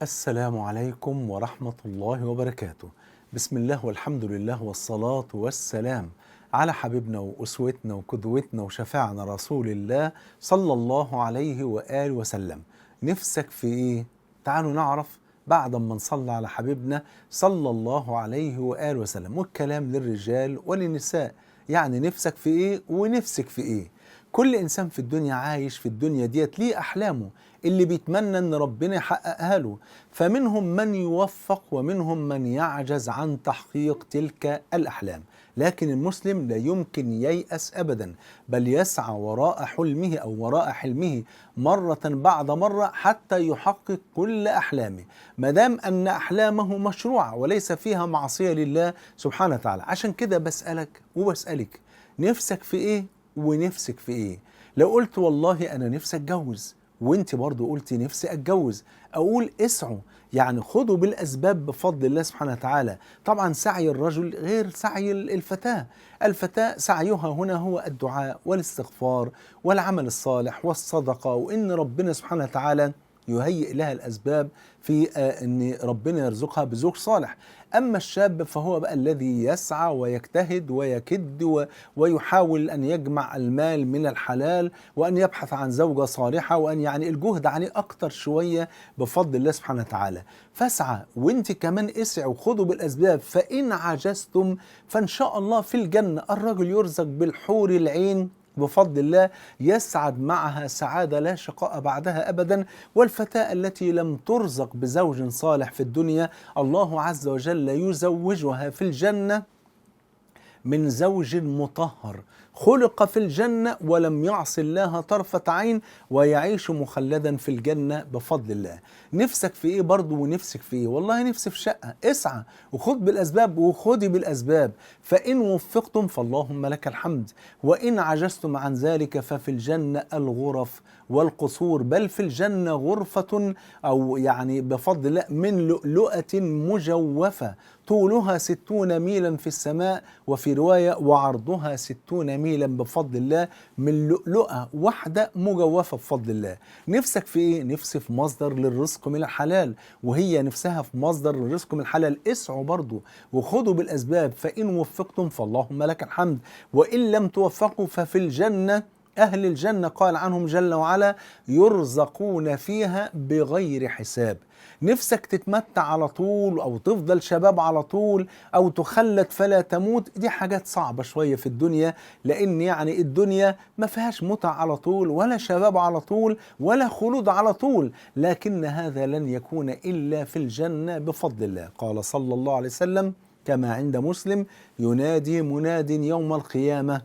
السلام عليكم ورحمة الله وبركاته. بسم الله والحمد لله والصلاة والسلام على حبيبنا وأسوتنا وقدوتنا وشفاعنا رسول الله صلى الله عليه وآله وسلم. نفسك في إيه؟ تعالوا نعرف بعد ما نصلي على حبيبنا صلى الله عليه وآله وسلم، والكلام للرجال وللنساء. يعني نفسك في إيه ونفسك في إيه؟ كل إنسان في الدنيا عايش في الدنيا ديت ليه أحلامه اللي بيتمنى ان ربنا يحققها له، فمنهم من يوفق ومنهم من يعجز عن تحقيق تلك الأحلام. لكن المسلم لا يمكن ييأس أبدا، بل يسعى وراء حلمه أو وراء حلمه مرة بعد مرة حتى يحقق كل أحلامه، ما دام أن أحلامه مشروعة وليس فيها معصية لله سبحانه وتعالى. عشان كده بسألك وبسألك، نفسك في إيه ونفسك في إيه؟ لو قلت والله أنا نفسي أتجوز وانت برضو قلتي نفسي اتجوز، اقول اسعوا، يعني خذوا بالاسباب بفضل الله سبحانه وتعالى. طبعا سعي الرجل غير سعي الفتاة. الفتاة سعيها هنا هو الدعاء والاستغفار والعمل الصالح والصدقة، وان ربنا سبحانه وتعالى يهيئ لها الاسباب في ان ربنا يرزقها بزوج صالح. اما الشاب فهو بقى الذي يسعى ويجتهد ويكد ويحاول ان يجمع المال من الحلال، وأن يبحث عن زوجة صالحة، وأن يعني الجهد عليه أكتر شوية بفضل الله سبحانه وتعالى. فاسعى وانت كمان اسعوا وخذوا بالأسباب، فإن عجزتم فإن شاء الله في الجنة. الرجل يرزق بالحور العين بفضل الله، يسعد معها سعادة لا شقاء بعدها أبدا. والفتاة التي لم ترزق بزوج صالح في الدنيا، الله عز وجل يزوجها في الجنة من زوج مطهر خلق في الجنة ولم يعص الله طرفة عين، ويعيش مخلدا في الجنة بفضل الله. نفسك في ايه برضو ونفسك في ايه؟ والله نفسي في شقة. اسعى وخد بالأسباب وخدي بالأسباب، فإن وفقتم فاللهم لك الحمد، وإن عجزتم عن ذلك ففي الجنة الغرف والقصور، بل في الجنة غرفة أو يعني بفضل الله من لؤلؤة مجوفة طولها 60 ميلا في السماء، وفي رواية وعرضها 60 ميلا بفضل الله، من لؤلؤة واحدة مجوفة بفضل الله. نفسك في ايه؟ نفسي في مصدر للرزق من الحلال، وهي نفسها في مصدر للرزق من الحلال. اسعوا برضو وخذوا بالأسباب، فإن وفقتم فاللهم لك الحمد، وإن لم توفقوا ففي الجنة أهل الجنة قال عنهم جل وعلا يرزقون فيها بغير حساب. نفسك تتمتع على طول أو تفضل شباب على طول أو تخلد فلا تموت، دي حاجات صعبة شوية في الدنيا، لأن يعني الدنيا ما فيهاش متع على طول ولا شباب على طول ولا خلود على طول، لكن هذا لن يكون إلا في الجنة بفضل الله. قال صلى الله عليه وسلم كما عند مسلم: ينادي مناد يوم القيامة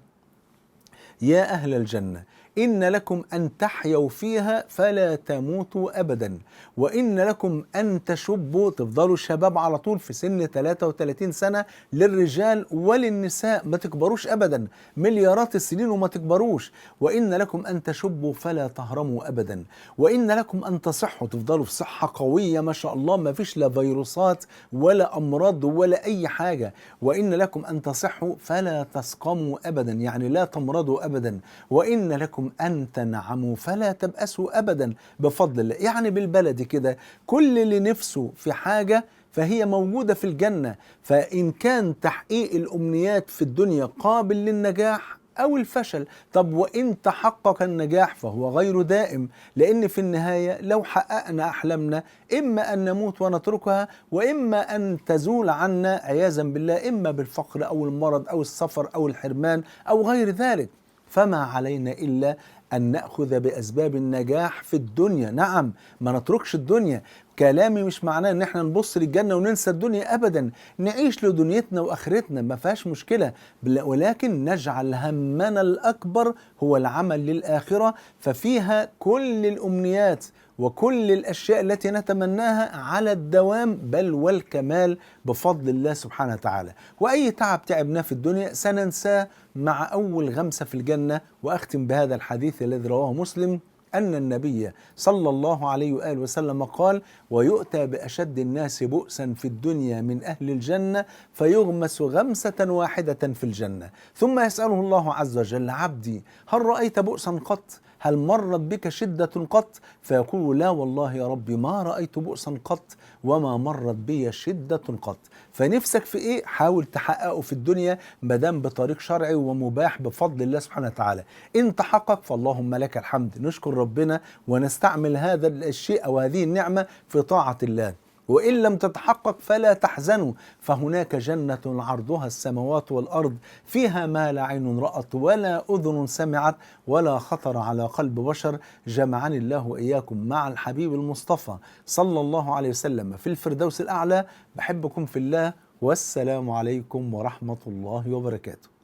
يا أهل الجنة إن لكم أن تحيوا فيها فلا تموتوا أبدا، وإن لكم أن تشبوا تفضلوا شباب على طول في سن 33 سنة للرجال وللنساء، ما تكبروش أبدا مليارات السنين وما تكبروش، وإن لكم أن تشبوا فلا تهرموا أبدا، وإن لكم أن تصحوا تفضلوا في صحة قوية ما شاء الله، ما فيش لا فيروسات ولا أمراض ولا أي حاجة، وإن لكم أن تصحوا فلا تسقموا أبدا، يعني لا تمرضوا أبدا، وإن لكم أن تنعموا فلا تبأسوا أبدا بفضل الله. يعني بالبلد كده كل اللي نفسه في حاجة فهي موجودة في الجنة. فإن كان تحقيق الأمنيات في الدنيا قابل للنجاح أو الفشل، طب وإن تحقق النجاح فهو غير دائم، لأن في النهاية لو حققنا أحلامنا إما أن نموت ونتركها، وإما أن تزول عنا عياذا بالله، إما بالفقر أو المرض أو السفر أو الحرمان أو غير ذلك. فما علينا إلا أن نأخذ بأسباب النجاح في الدنيا. نعم، ما نتركش الدنيا. كلامي مش معناه ان احنا نبص للجنة وننسى الدنيا ابدا، نعيش لدنيتنا واخرتنا ما فيهاش مشكلة، ولكن نجعل همنا الاكبر هو العمل للآخرة، ففيها كل الامنيات وكل الاشياء التي نتمناها على الدوام بل والكمال بفضل الله سبحانه وتعالى. واي تعب تعبناه في الدنيا سننساه مع اول غمسة في الجنة. واختم بهذا الحديث الذي رواه مسلم أن النبي صلى الله عليه وآله وسلم قال: ويؤتى بأشد الناس بؤسا في الدنيا من أهل الجنة فيغمس غمسة واحدة في الجنة، ثم يسأله الله عز وجل: عبدي هل رأيت بؤسا قط؟ هل مرت بك شدة قط؟ فيقول لا والله يا ربي ما رأيت بؤسا قط وما مرت بي شدة قط. فنفسك في إيه؟ حاول تحققه في الدنيا مادام بطريق شرعي ومباح بفضل الله سبحانه وتعالى. إن تحقق فاللهم لك الحمد، نشكر ربنا ونستعمل هذا الشيء أو هذه النعمة في طاعة الله. وإن لم تتحقق فلا تحزنوا، فهناك جنة عرضها السماوات والأرض فيها ما لا عين رأت ولا أذن سمعت ولا خطر على قلب بشر. جمعني الله وإياكم مع الحبيب المصطفى صلى الله عليه وسلم في الفردوس الأعلى. بحبكم في الله، والسلام عليكم ورحمة الله وبركاته.